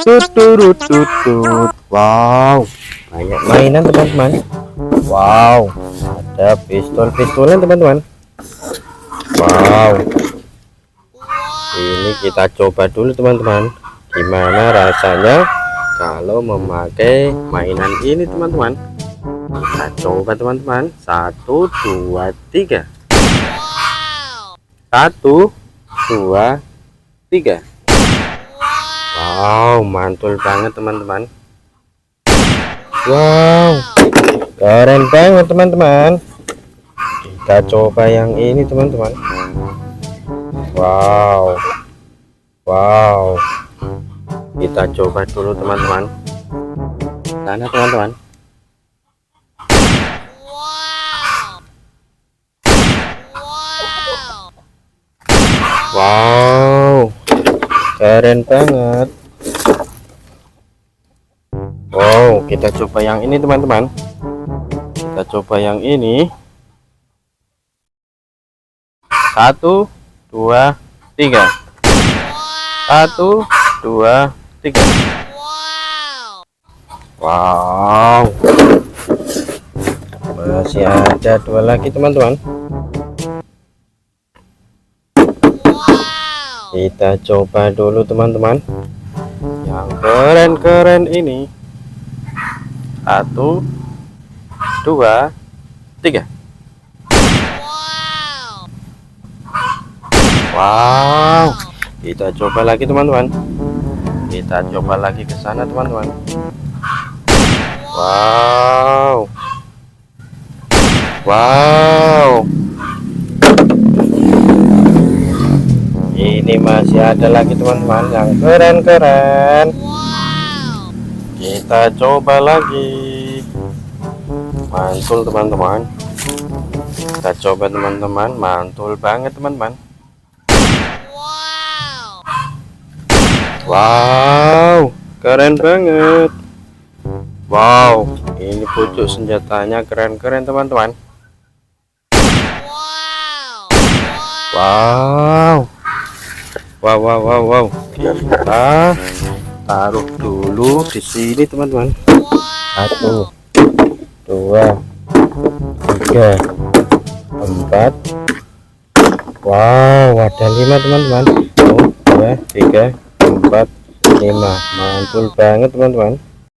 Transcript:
Tutut. Wow, banyak mainan teman-teman. Wow, ada pistol-pistolan teman-teman. Wow, ini kita coba dulu teman-teman, gimana rasanya kalau memakai mainan ini teman-teman. Kita coba teman-teman. 1 2 3. 1 2 3. Wow, mantul banget teman-teman. Wow, keren banget teman-teman. Kita coba yang ini teman-teman. Wow, wow, kita coba dulu teman-teman. Sana teman-teman. Wow, keren banget. Wow, kita coba yang ini teman-teman. Kita coba yang ini. 1 2 3. 1 2 3. Wow, masih ada 2 lagi teman-teman. Kita coba dulu teman-teman yang keren-keren ini. 1 2 3. Wow, kita coba lagi teman-teman. Kita coba lagi ke sana teman-teman. Wow, wow, ini masih ada lagi teman-teman yang keren-keren. Kita coba lagi. Mantul teman-teman. Kita coba teman-teman. Mantul banget teman-teman. Wow, keren banget. Wow, ini pucuk senjatanya keren-keren teman-teman. Wow, wow, wow, wow, wow. Kita taruh dulu di sini teman-teman. 1 2 3 4. Wow, ada 5 teman-teman. 1 2 3 4 5. Mantul banget teman-teman.